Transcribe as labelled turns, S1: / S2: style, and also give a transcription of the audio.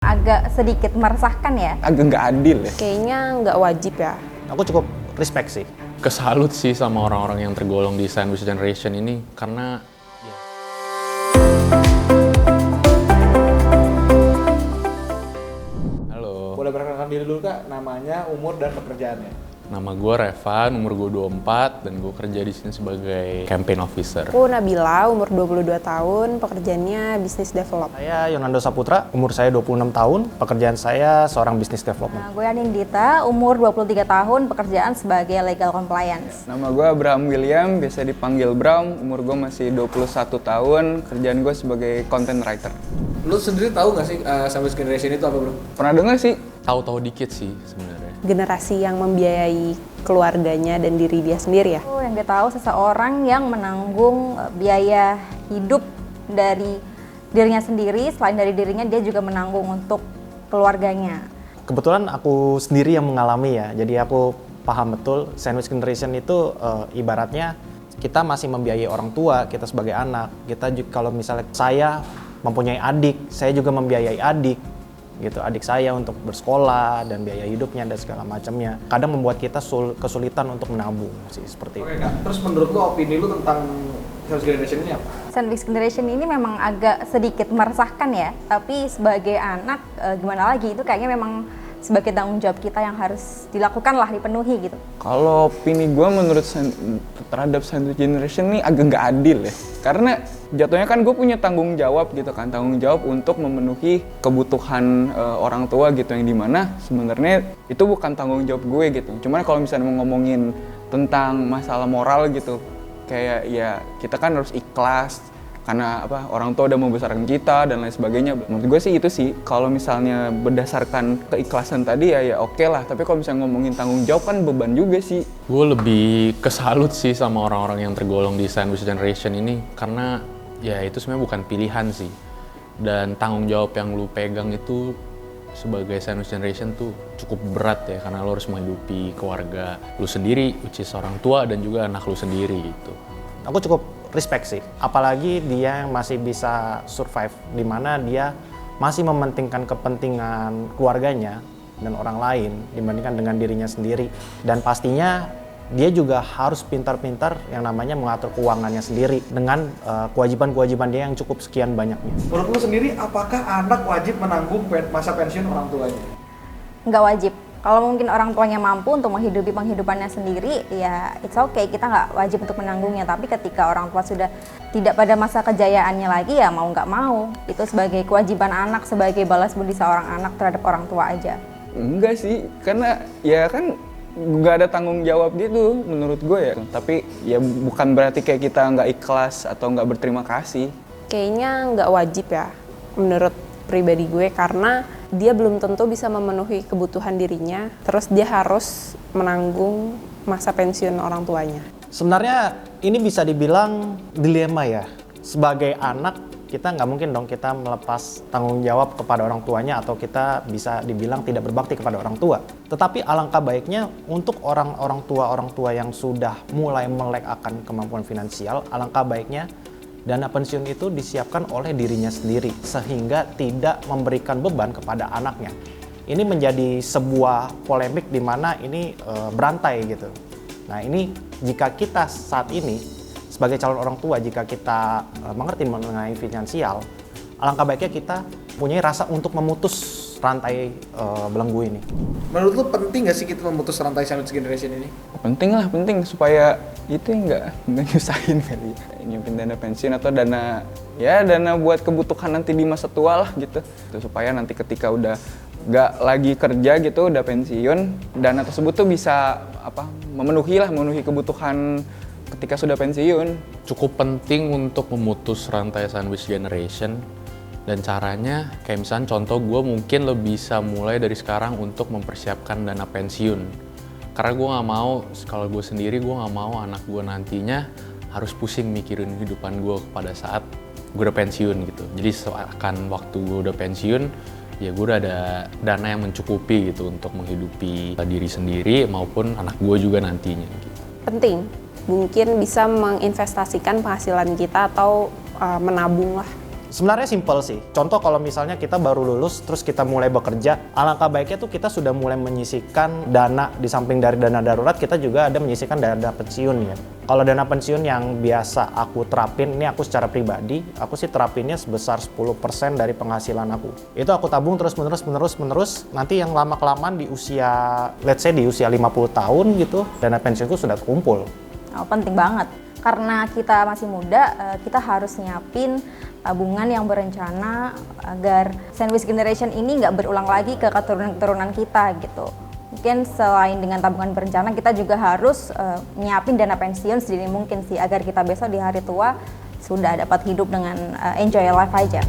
S1: Agak sedikit meresahkan ya.
S2: Agak nggak adil ya.
S3: Kayaknya nggak wajib ya.
S4: Aku cukup respect sih.
S5: Kesalut sih sama orang-orang yang tergolong di sandwich generation ini karena Halo,
S6: Boleh perkenalkan diri dulu Kak, namanya, umur, dan pekerjaannya.
S5: nama gue Revan, umur gue 24 dan gue kerja di sini sebagai campaign officer.
S3: Aku Nabila, umur 22 tahun, pekerjaannya business development.
S4: Saya Yonando Saputra, umur saya 26 tahun, pekerjaan saya seorang business development.
S1: Nah, gue Anindita, umur 23 tahun, pekerjaan sebagai legal compliance.
S2: Nama gue Abraham William, biasa dipanggil Bram. Umur gue masih 21 tahun, kerjaan gue sebagai content writer.
S6: Lu sendiri tahu nggak sih sandwich generation itu apa bro?
S2: Pernah dengar sih?
S5: Tahu-tahu dikit sih sebenarnya.
S3: Generasi yang membiayai keluarganya dan diri dia sendiri ya.
S1: Yang gue tahu seseorang yang menanggung biaya hidup dari dirinya sendiri, selain dari dirinya dia juga menanggung untuk keluarganya.
S4: Kebetulan aku sendiri yang mengalami ya, jadi aku paham betul sandwich generation itu ibaratnya kita masih membiayai orang tua, kita sebagai anak. Kita juga, kalau misalnya saya mempunyai adik, saya juga membiayai adik. Gitu, adik saya untuk bersekolah dan biaya hidupnya dan segala macamnya. Kadang membuat kita kesulitan untuk menabung sih seperti
S6: Oke
S4: itu.
S6: Kak, terus menurut lu opini lu tentang sandwich generation ini apa?
S1: Sandwich generation ini memang agak sedikit meresahkan ya, tapi sebagai anak gimana lagi, itu kayaknya memang sebagai tanggung jawab kita yang harus dilakukan lah, dipenuhi gitu.
S2: Kalau opini gue menurut terhadap sandwich generation ini agak nggak adil ya. Karena jatuhnya kan gue punya tanggung jawab gitu kan, tanggung jawab untuk memenuhi kebutuhan orang tua gitu, yang dimana sebenarnya itu bukan tanggung jawab gue gitu. Cuman kalau misalnya mau ngomongin tentang masalah moral gitu, kayak ya kita kan harus ikhlas karena apa, orang tua udah membesarkan kita dan lain sebagainya. Menurut gue sih itu sih, kalau misalnya berdasarkan keikhlasan tadi ya oke lah. Tapi kalau misalnya ngomongin tanggung jawab kan beban juga sih.
S5: Gue lebih kesalut sih sama orang-orang yang tergolong di sandwich generation ini karena ya itu sebenarnya bukan pilihan sih. Dan tanggung jawab yang lu pegang itu sebagai sandwich generation tuh cukup berat ya, karena lu harus menghidupi keluarga lu sendiri, which is orang tua dan juga anak lu sendiri gitu.
S4: Aku cukup respect sih, apalagi dia yang masih bisa survive, di mana dia masih mementingkan kepentingan keluarganya dan orang lain dibandingkan dengan dirinya sendiri. Dan pastinya dia juga harus pintar-pintar yang namanya mengatur keuangannya sendiri dengan kewajiban-kewajiban dia yang cukup sekian banyaknya.
S6: Menurut lu sendiri, apakah anak wajib menanggung masa pensiun orang tuanya?
S1: Nggak wajib. Kalau mungkin orang tuanya mampu untuk menghidupi penghidupannya sendiri, ya it's okay, kita nggak wajib untuk menanggungnya. Tapi ketika orang tua sudah tidak pada masa kejayaannya lagi, ya mau nggak mau, itu sebagai kewajiban anak, sebagai balas budi seorang anak terhadap orang tua aja.
S2: Enggak sih, karena ya kan nggak ada tanggung jawab gitu menurut gue ya. Tapi ya bukan berarti kayak kita nggak ikhlas atau nggak berterima kasih.
S3: Kayaknya nggak wajib ya, menurut pribadi gue, karena dia belum tentu bisa memenuhi kebutuhan dirinya, terus dia harus menanggung masa pensiun orang tuanya.
S4: Sebenarnya ini bisa dibilang dilema ya. Sebagai anak, kita nggak mungkin dong kita melepas tanggung jawab kepada orang tuanya, atau kita bisa dibilang tidak berbakti kepada orang tua. Tetapi alangkah baiknya untuk orang tua yang sudah mulai melek akan kemampuan finansial, alangkah baiknya dana pensiun itu disiapkan oleh dirinya sendiri sehingga tidak memberikan beban kepada anaknya. Ini menjadi sebuah polemik di mana ini berantai gitu. Nah, ini jika kita saat ini sebagai calon orang tua, jika kita mengerti mengenai finansial, alangkah baiknya kita punya rasa untuk memutus rantai belenggu ini.
S6: Menurut lu penting nggak sih kita memutus rantai sandwich generation ini?
S2: Penting lah, penting supaya itu nggak nyusahin kali. Nyimpen dana pensiun atau dana buat kebutuhan nanti di masa tua lah gitu. Supaya nanti ketika udah nggak lagi kerja gitu, udah pensiun, dana tersebut tuh bisa memenuhi kebutuhan ketika sudah pensiun.
S5: Cukup penting untuk memutus rantai sandwich generation. Dan caranya, kayak misalnya contoh gue mungkin lo bisa mulai dari sekarang untuk mempersiapkan dana pensiun. Karena gue gak mau, kalau gue sendiri gue gak mau anak gue nantinya harus pusing mikirin kehidupan gue pada saat gue udah pensiun gitu. Jadi seakan waktu gue udah pensiun, ya gue udah ada dana yang mencukupi gitu untuk menghidupi diri sendiri maupun anak gue juga nantinya gitu.
S3: Penting, mungkin bisa menginvestasikan penghasilan kita atau menabung lah.
S4: Sebenarnya simpel sih. Contoh kalau misalnya kita baru lulus terus kita mulai bekerja, alangkah baiknya tuh kita sudah mulai menyisihkan dana di samping dari dana darurat, kita juga ada menyisihkan dana pensiun ya. Kalau dana pensiun yang biasa aku terapin, ini aku secara pribadi, aku sih terapinnya sebesar 10% dari penghasilan aku. Itu aku tabung terus-menerus, nanti yang lama-kelamaan di usia, let's say di usia 50 tahun gitu, dana pensiunku sudah kumpul.
S1: Oh, penting banget. Karena kita masih muda, kita harus nyiapin tabungan yang berencana agar sandwich generation ini nggak berulang lagi ke keturunan-keturunan kita gitu. Mungkin selain dengan tabungan berencana, kita juga harus nyiapin dana pensiun sedini mungkin sih, agar kita besok di hari tua sudah dapat hidup dengan enjoy life aja.